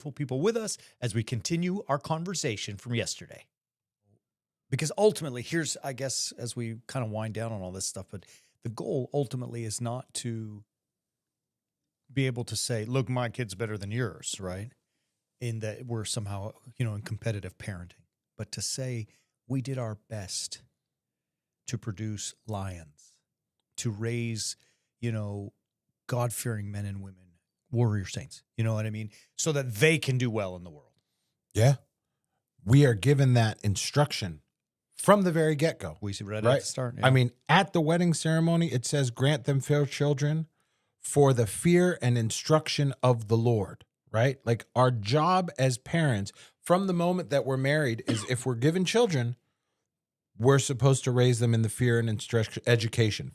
people with us as we continue our conversation from yesterday. Because ultimately, here's, I guess, as we kind of wind down on all this stuff, but the goal ultimately is not to be able to say, look, my kid's better than yours, right? In that we're somehow, in competitive parenting, but to say we did our best to produce lions, to raise, God-fearing men and women, warrior saints, you know what I mean? So that they can do well in the world. Yeah. We are given that instruction from the very get-go. We see right right at the start. I mean, at the wedding ceremony, it says, grant them fair children for the fear and instruction of the Lord, right? Like our job as parents from the moment that we're married is if we're given children, we're supposed to raise them in the fear and education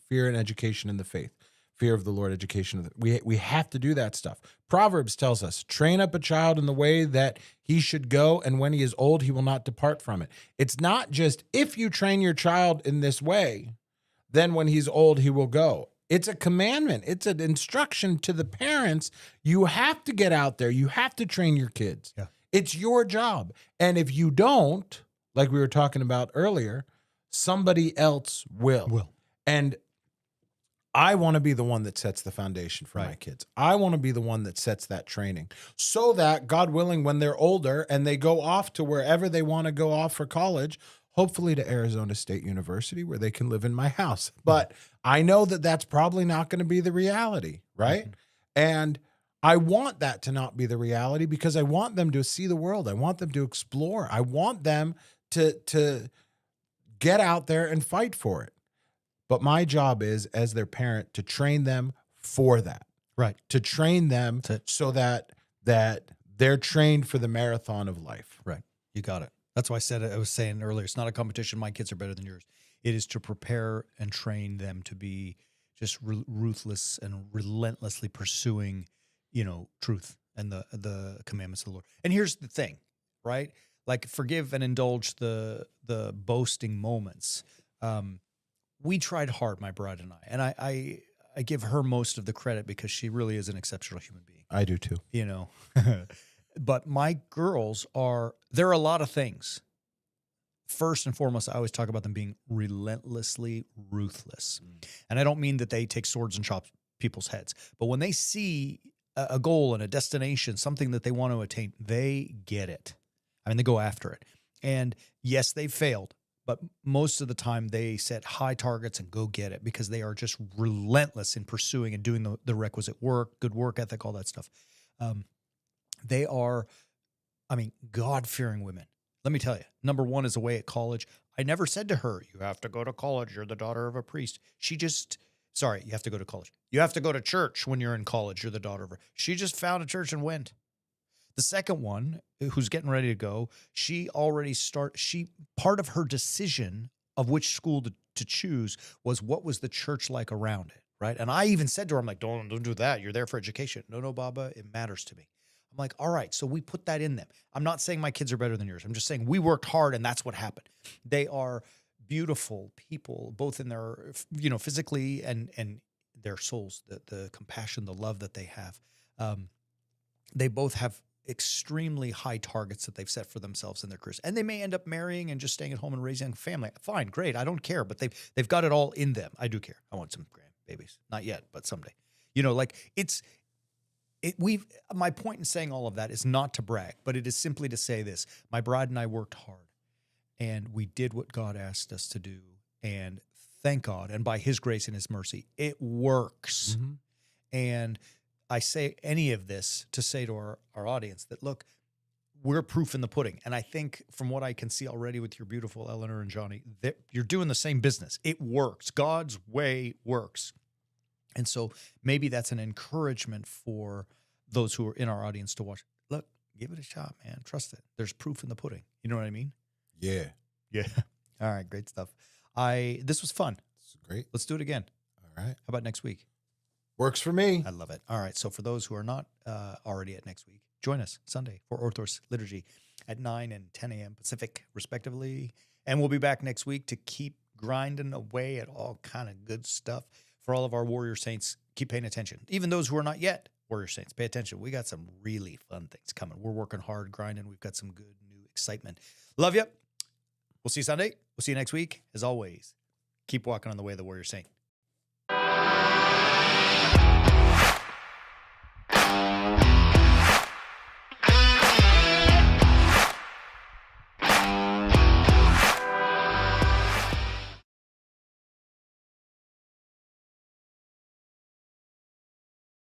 in the faith, fear of the Lord, education of we have to do that stuff. Proverbs tells us, train up a child in the way that he should go, and when he is old, he will not depart from it. It's not just if you train your child in this way, then when he's old, he will go. It's a commandment. It's an instruction to the parents. You have to get out there. You have to train your kids. Yeah. It's your job. And if you don't, like we were talking about earlier, somebody else will. And I want to be the one that sets the foundation for my kids. I want to be the one that sets that training so that, God willing, when they're older and they go off to wherever they want to go off for college, hopefully to Arizona State University where they can live in my house. But I know that that's probably not going to be the reality, right? Mm-hmm. And I want that to not be the reality because I want them to see the world. I want them to explore. I want them to get out there and fight for it. But my job is, as their parent, to train them for that. Right. To train them so that they're trained for the marathon of life. Right. You got it. That's why I was saying earlier, it's not a competition. My kids are better than yours. It is to prepare and train them to be just ruthless and relentlessly pursuing, truth and the commandments of the Lord. And here's the thing, right? Like forgive and indulge the boasting moments. We tried hard, my bride and I give her most of the credit because she really is an exceptional human being. I do too. But my girls there are a lot of things. First and foremost, I always talk about them being relentlessly ruthless. And I don't mean that they take swords and chop people's heads, but when they see a goal and a destination, something that they want to attain, they get it. I mean, they go after it. And yes, they've failed, but most of the time they set high targets and go get it because they are just relentless in pursuing and doing the requisite work, good work ethic, all that stuff. They are, God-fearing women. Let me tell you, number one is away at college. I never said to her, you have to go to college. You're the daughter of a priest. You have to go to college. You have to go to church when you're in college. You're the daughter of her. She just found a church and went. The second one, who's getting ready to go, part of her decision of which school to choose was what was the church like around it, right? And I even said to her, I'm like, don't do that. You're there for education. No, Baba, it matters to me. I'm like, all right, so we put that in them. I'm not saying my kids are better than yours. I'm just saying we worked hard and that's what happened. They are beautiful people, both in their, physically and their souls, the compassion, the love that they have. They both have extremely high targets that they've set for themselves in their careers. And they may end up marrying and just staying at home and raising a family. Fine, great. I don't care, but they've got it all in them. I do care. I want some grandbabies. Not yet, but someday. My point in saying all of that is not to brag, but it is simply to say this. My bride and I worked hard and we did what God asked us to do. And thank God. And by his grace and his mercy, it works. Mm-hmm. And I say any of this to say to our audience that, look, we're proof in the pudding. And I think from what I can see already with your beautiful Eleanor and Johnny, that you're doing the same business. It works. God's way works. And so maybe that's an encouragement for those who are in our audience to watch. Look, give it a shot, man. Trust it. There's proof in the pudding. You know what I mean? Yeah. Yeah. All right. Great stuff. This was fun. This is great. Let's do it again. All right. How about next week? Works for me. I love it. All right. So for those who are not already at next week, join us Sunday for Orthros Liturgy at 9 and 10 a.m. Pacific, respectively. And we'll be back next week to keep grinding away at all kind of good stuff. For all of our warrior saints, keep paying attention. Even those who are not yet Warrior Saints, pay attention. We got some really fun things coming. We're working hard, grinding. We've got some good new excitement. Love you. We'll see you Sunday. We'll see you next week. As always, keep walking on the way of the Warrior Saint.